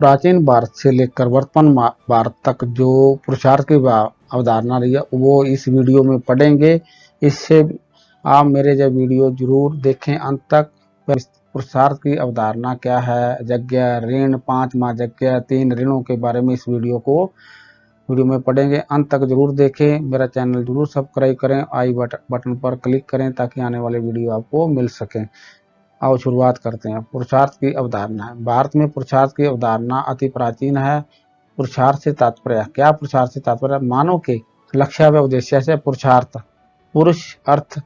प्राचीन भारत से लेकर वर्तमान भारत तक जो पुरुषार्थ की अवधारणा रही है वो इस वीडियो में पढ़ेंगे। इससे आप मेरे जो वीडियो जरूर देखें अंत तक। पुरुषार्थ की अवधारणा क्या है, यज्ञ, ऋण, 5 महायज्ञ, 3 ऋणों के बारे में इस वीडियो में पढ़ेंगे। अंत तक जरूर देखें। मेरा चैनल जरूर सब्सक्राइब करें, आई बटन पर क्लिक करें ताकि आने वाले वीडियो आपको मिल सके। आओ शुरुआत करते हैं। पुरुषार्थ की अवधारणा। भारत में पुरुषार्थ की अवधारणा अति प्राचीन है। पुरुषार्थ से तात्पर्य क्या? पुरुषार्थ से तात्पर्य मानव के लक्ष्य व उद्देश्य से पुरुषार्थ। पुरुष अर्थ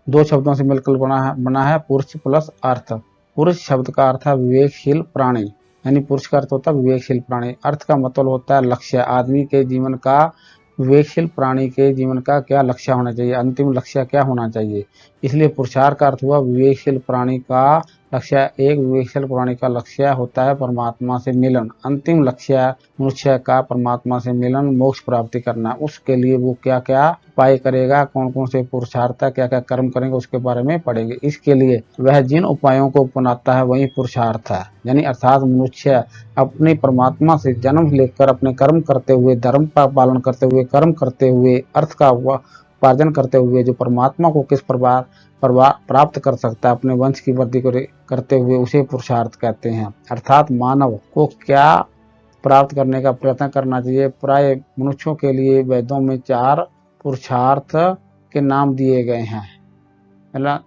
2 शब्दों से मिलकर बना है पुरुष प्लस अर्थ। पुरुष शब्द का अर्थ है विवेकशील प्राणी, यानी पुरुष का अर्थ होता है विवेकशील प्राणी। अर्थ का मतलब होता है लक्ष्य। आदमी के जीवन का, विवेकशील प्राणी के जीवन का क्या लक्ष्य होना चाहिए, अंतिम लक्ष्य क्या होना चाहिए। इसलिए पुरुषार्थ का अर्थ हुआ विवेकशील प्राणी का लक्ष्य। एक विवेकशील प्राणी का लक्ष्य होता है परमात्मा से मिलन। अंतिम लक्ष्य मनुष्य का परमात्मा से मिलन, मोक्ष प्राप्ति करना। उसके लिए वो क्या क्या उपाय करेगा, कौन कौन से पुरुषार्थ है, क्या क्या कर्म करेंगे, उसके बारे में पढ़ेंगे। इसके लिए वह जिन उपायों को अपनाता है वही पुरुषार्थ है। यानी अर्थात मनुष्य अपने परमात्मा से जन्म लेकर अपने कर्म करते हुए, धर्म का पालन करते हुए, कर्म करते हुए, अर्थ का उपार्जन करते हुए जो परमात्मा को किस प्रकार प्राप्त कर सकता है, अपने वंश की वृद्धि करते हुए, उसे पुरुषार्थ कहते हैं। अर्थात मानव को क्या प्राप्त करने का प्रयत्न करना चाहिए। प्राय मनुष्यों के लिए वेदों में 4 पुरुषार्थ के नाम दिए गए हैं। पहला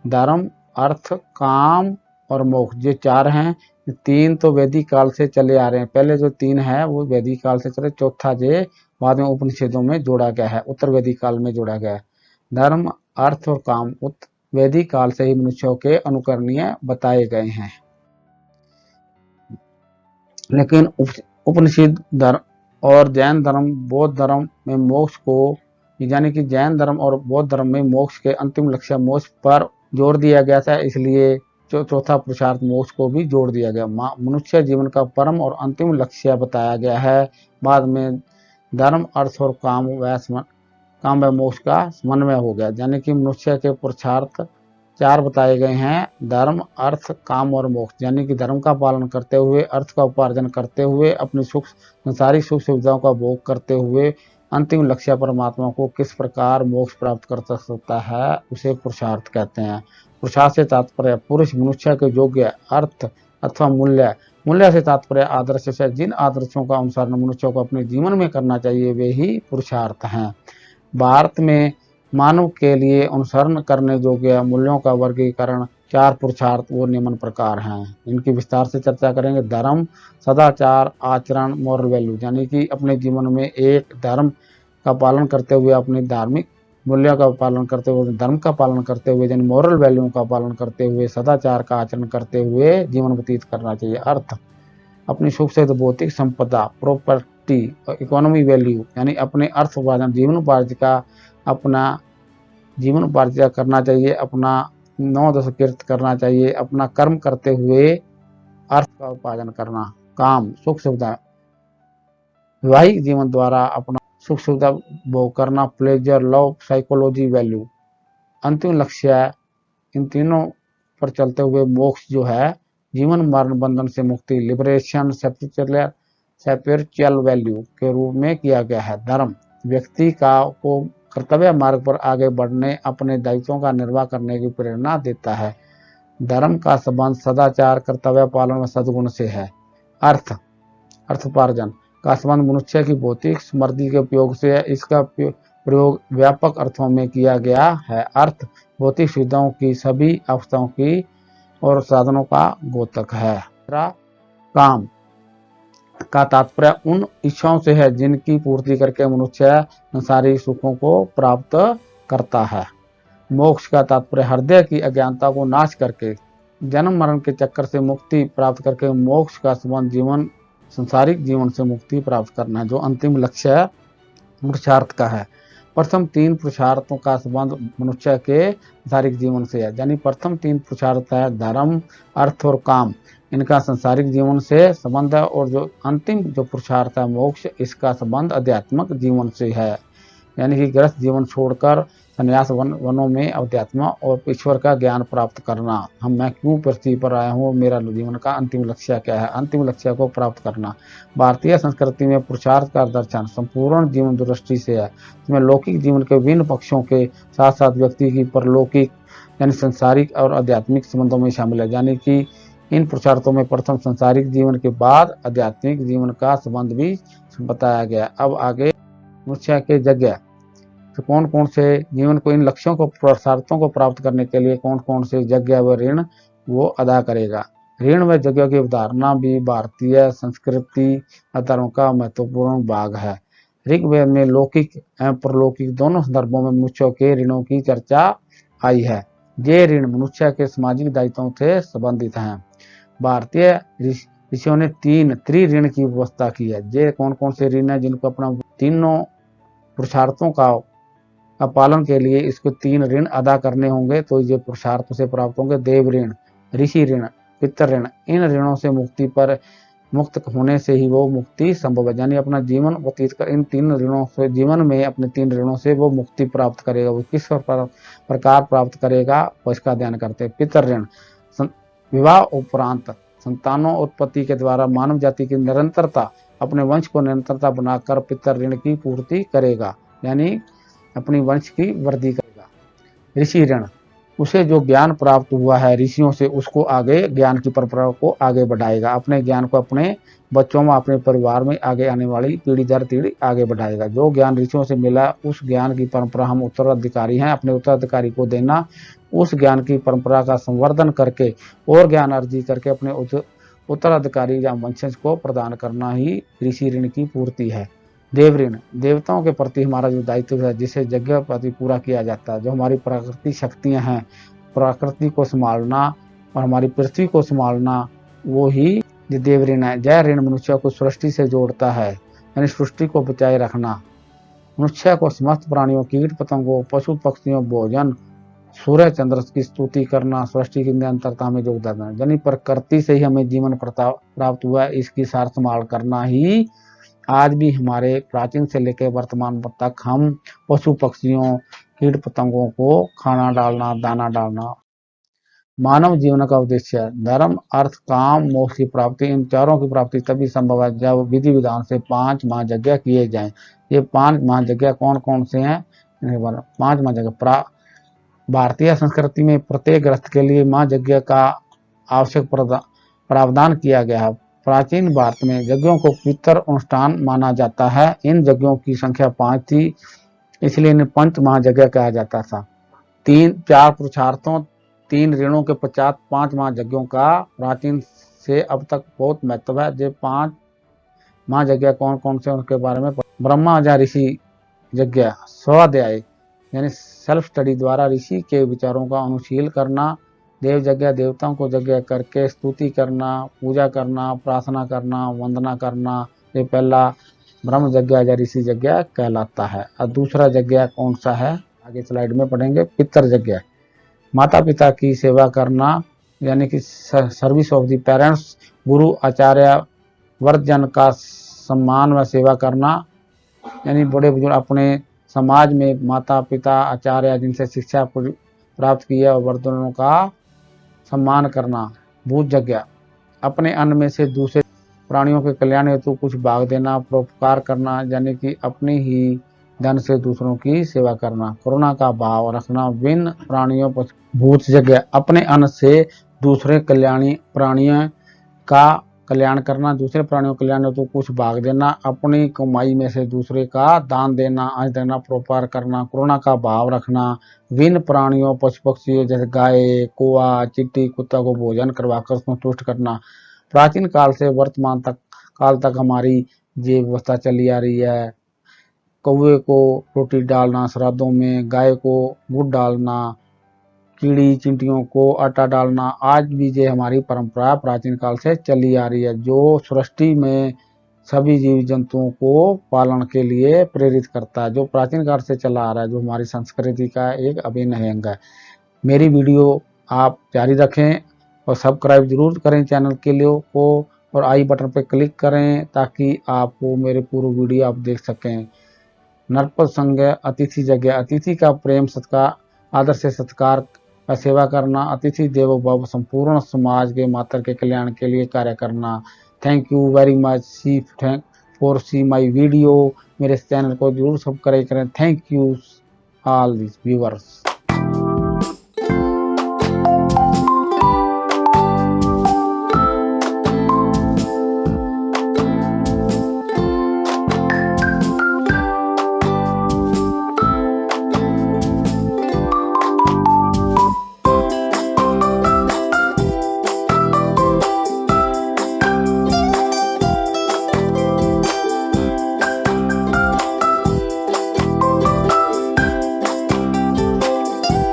धर्म, अर्थ, काम और मोक्ष। ये 4 हैं। 3 तो वैदिक काल से चले आ रहे हैं। पहले जो 3 है वो वैदिक काल से चले, चौथा जो बाद में उपनिषदों में जोड़ा गया है, उत्तर वैदिक काल में जोड़ा गया है। धर्म, अर्थ और काम वैदिक काल से ही मनुष्यों के अनुकरणीय बताए गए हैं। लेकिन उपनिषद धर्म और जैन धर्म, बौद्ध धर्म में मोक्ष को, यानी कि जैन धर्म और बौद्ध धर्म में मोक्ष के अंतिम लक्ष्य मोक्ष पर जोर दिया गया था। इसलिए चौथा पुरुषार्थ मोक्ष को भी जोड़ दिया गया। मनुष्य जीवन का परम और अंतिम लक्ष्य बताया गया है। बाद में धर्म, अर्थ और काम व मोक्ष का समन्वय हो गया। यानी कि मनुष्य के पुरुषार्थ 4 बताए गए हैं। धर्म, अर्थ, काम और मोक्ष। यानी कि धर्म का पालन करते हुए, अर्थ का उपार्जन करते हुए, अपनी संसारिक सुख सुविधाओं का भोग करते हुए अंतिम लक्ष्य परमात्मा को किस प्रकार मोक्ष प्राप्त कर सकता है, उसे पुरुषार्थ कहते हैं। पुरुषार्थ से तात्पर्य पुरुष मनुष्य के योग्य अर्थ अथवा मूल्य से तात्पर्य आदर्श से। जिन आदर्शों का अनुसरण मनुष्य को अपने जीवन में करना चाहिए वे ही पुरुषार्थ हैं। भारत में मानव के लिए अनुसरण करने योग्य मूल्यों का वर्गीकरण 4 पुरुषार्थ वो निम्न प्रकार हैं। इनकी विस्तार से चर्चा करेंगे। धर्म, सदाचार, आचरण, मोरल वैल्यू। यानी कि अपने जीवन में एक धर्म का पालन करते हुए, अपने धार्मिक मूल्यों का पालन करते हुए, धर्म का पालन करते हुए, यानी मोरल वैल्यू का पालन करते हुए, सदाचार का आचरण करते हुए जीवन व्यतीत करना चाहिए। अर्थ, अपनी सुख से भौतिक संपदा, प्रॉपर्टी, इकोनॉमी वैल्यू, यानी अपने अर्थ उपार्जन, जीवन उपार्जन का अपना जीवन उपार्जन करना चाहिए, अपना नौ दस कृत करना चाहिए, अपना कर्म करते हुए अर्थ का उपार्जन करना। काम, सुख सुविधा, वैवाहिक जीवन द्वारा अपना सुख सुविधा भोग करना। Pleasure, love, psychology, value. अंतिम लक्ष्य इन तीनों पर चलते हुए मोक्ष जो है, जीवन मरण बंधन से मुक्ति, लिबरेशन, स्पिरिचुअल वैल्यू के रूप में किया गया है। धर्म व्यक्ति को कर्तव्य मार्ग पर आगे बढ़ने, अपने दायित्वों का निर्वाह करने की प्रेरणा देता है। धर्म का संबंध सदाचार, कर्तव्य पालन व सद्गुण से है। अर्थोपार्जन का संबंध मनुष्य की भौतिक समृद्धि के उपयोग से है। इसका प्रयोग व्यापक अर्थों में किया गया है। अर्थ भौतिक सुविधाओं की, सभी अवस्थाओं की और साधनों का द्योतक है। काम का तात्पर्य उन इच्छाओं से है जिनकी पूर्ति करके मनुष्य संसारिक सुखों को प्राप्त करता है। मोक्ष का तात्पर्य हृदय की अज्ञानता को नाश करके, जन्म मरण के चक्कर से मुक्ति प्राप्त करके, मोक्ष का संबंध संसारिक जीवन से मुक्ति प्राप्त करना है, जो अंतिम लक्ष्य पुरुषार्थ का है। प्रथम 3 पुरुषार्थों का संबंध मनुष्य के संसारिक जीवन से है। यानी प्रथम 3 पुरुषार्थ है धर्म, अर्थ और काम, इनका संसारिक जीवन से संबंध है। और जो अंतिम जो पुरुषार्थ है मोक्ष, इसका संबंध आध्यात्मिक जीवन से है। यानी कि गृहस्थ जीवन छोड़कर संन्यास वनों में अध्यात्म और ईश्वर का ज्ञान प्राप्त करना। मैं क्यों पृथ्वी पर आया हूँ, मेरा जीवन का अंतिम लक्ष्य क्या है, अंतिम लक्ष्य को प्राप्त करना। भारतीय संस्कृति में पुरुषार्थ का दर्शन संपूर्ण जीवन दृष्टि से है, इसमें लौकिक जीवन के विभिन्न पक्षों के साथ साथ व्यक्ति की परलौकिक यानी संसारिक और आध्यात्मिक संबंधों में शामिल है। यानी कि इन पुरुषार्थों में प्रथम संसारिक जीवन के बाद आध्यात्मिक जीवन का संबंध भी बताया गया। अब आगे मनुष्य के यज्ञ, तो कौन कौन से जीवन को इन लक्ष्यों को पुरुषार्थों को प्राप्त करने के लिए कौन कौन से यज्ञ व ऋण वो अदा करेगा। ऋण व यज्ञ की अवधारणा भी भारतीय संस्कृति धर्म का महत्वपूर्ण भाग है। ऋग्वेद में लौकिक एवं परलौकिक दोनों संदर्भों में मनुष्यों के ऋणों की चर्चा आई है। ये ऋण मनुष्य के सामाजिक दायित्वों से संबंधित हैं। भारतीय ऋषियों ने 3 त्रिऋण की व्यवस्था की है। ये कौन कौन से ऋण है जिनको अपना तीनों पुरुषार्थों का पालन के लिए इसको 3 ऋण अदा करने होंगे, तो ये पुरुषार्थ से प्राप्त होंगे। देव ऋण, ऋषि ऋण, पितर ऋण। इन ऋणों से मुक्त होने से ही वो मुक्ति संभव है। यानी अपना जीवन व्यतीत कर इन 3 ऋणों से जीवन में अपने 3 ऋणों से वो मुक्ति प्राप्त करेगा। वो किस प्रकार प्राप्त करेगा वो इसका ध्यान करते हैं। पितर ऋण, विवाह उपरांत संतानों उत्पत्ति के द्वारा मानव जाति की निरंतरता, अपने वंश को निरंतरता बनाकर पितर ऋण की पूर्ति करेगा, यानी अपनी वंश की वृद्धि करेगा। ऋषि ऋण, उसे जो ज्ञान प्राप्त हुआ है ऋषियों से उसको आगे ज्ञान की परंपरा को आगे बढ़ाएगा, अपने ज्ञान को अपने बच्चों में अपने परिवार में आगे आने वाली पीढ़ी दर पीढ़ी आगे बढ़ाएगा। जो ज्ञान ऋषियों से मिला उस ज्ञान की परंपरा हम उत्तराधिकारी हैं, अपने उत्तराधिकारी को देना, उस ज्ञान की परंपरा का संवर्धन करके और ज्ञान अर्जित करके अपने उत्तराधिकारी या वंशज को प्रदान करना ही ऋषि ऋण की पूर्ति है। देव ऋण, देवताओं के प्रति हमारा जो दायित्व है जिसे यज्ञ प्रति पूरा किया जाता है, जो हमारी प्राकृतिक शक्तियां हैं, प्रकृति को संभालना और हमारी पृथ्वी को संभालना, वो ही देव ऋण है। जय ऋण मनुष्य को सृष्टि से जोड़ता है, यानी सृष्टि को बचाए रखना। मनुष्य को समस्त प्राणियों, कीट पतंगों, पशु पक्षियों, भोजन, सूर्य चंद्र की स्तुति करना, सृष्टि की निरंतरता में योगदान देना। यानी प्रकृति से ही हमें जीवन प्राप्त हुआ है, इसकी सार संभाल करना ही आज भी हमारे प्राचीन से लेकर वर्तमान तक हम पशु पक्षियों, कीट पतंगों को खाना डालना, दाना डालना। मानव जीवन का उद्देश्य है धर्म, अर्थ, काम, मोक्ष की प्राप्ति। इन चारों की प्राप्ति तभी संभव है जब विधि विधान से 5 महायज्ञ किए जाएं। ये 5 महायज्ञ कौन कौन से हैं? 5 महायज्ञ भारतीय संस्कृति में प्रत्येक ग्रस्त के लिए महायज्ञ का आवश्यक प्रावधान किया गया है। प्राचीन भारत में यज्ञों को पवित्र अनुष्ठान माना जाता है। इन यज्ञों की संख्या 5 थी, इसलिए इन्हें पंच महायज्ञ कहा जाता था। 4 पुरुषार्थों, 3 ऋणों के पश्चात 5 महायज्ञों का प्राचीन से अब तक बहुत महत्व है। ये 5 महायज्ञ कौन कौन से उनके बारे में ब्रह्मा या ऋषि यज्ञ, स्वाध्याय यानी सेल्फ स्टडी द्वारा ऋषि के विचारों का अनुशील करना। देव यज्ञ, देवताओं को यज्ञ करके स्तुति करना, पूजा करना, प्रार्थना करना, वंदना करना। ये पहला ब्रह्म यज्ञ या ऋषि यज्ञ कहलाता है। और दूसरा यज्ञ कौन सा है आगे स्लाइड में पढ़ेंगे। पितर यज्ञ, माता पिता की सेवा करना, यानी कि service of the parents. Guru Acharya version का सम्मान व सेवा करना, यानी बड़े बुजुर्ग अपने समाज में माता पिता आचार्य जिनसे शिक्षा प्राप्त की है और वर्धनों का सम्मान करना। भूत यज्ञ, अपने अन्न में से दूसरे प्राणियों के कल्याण हेतु कुछ भाग देना, परोपकार करना, यानी कि अपने ही धन से दूसरों की सेवा करना। करुणा का भाव रखना, विभिन्न प्राणियों पर। भूत यज्ञ, अपने अन्न से दूसरे प्राणियों का कल्याण करना, दूसरे प्राणियों के कल्याण हेतु कुछ भाग देना, अपनी कमाई में से दूसरे का दान देना, अंश देना, परोपकार करना। करुणा का भाव रखना, विभिन्न प्राणियों, पशु पक्षियों जैसे गाय, कौवा, चींटी, कुत्ता को भोजन करवाकर संतुष्ट करना। प्राचीन काल से वर्तमान काल तक हमारी ये व्यवस्था चली आ रही है। कौवे को रोटी डालना श्राद्धों में, गाय को गुड़ डालना, कीड़ी चिंटियों को आटा डालना, आज भी ये हमारी परंपरा प्राचीन काल से चली आ रही है, जो सृष्टि में सभी जीव जंतुओं को पालन के लिए प्रेरित करता है, जो प्राचीन काल से चला आ रहा है, जो हमारी संस्कृति का एक अभिन्न अंग है। मेरी वीडियो आप जारी रखें और सब्सक्राइब जरूर करें चैनल के लिए को, और आई बटन पर क्लिक करें ताकि आपको मेरे पूरे वीडियो आप देख सकें। नरपत संग अतिथि जगह, अतिथि का प्रेम सत्कार आदर से सत्कार का सेवा करना, अतिथि देवो भव, संपूर्ण समाज के मातर के कल्याण के लिए कार्य करना। Thank you very much see thank for see my video. मेरे चैनल को जरूर सब्सक्राइब करें। Thank you all this viewers.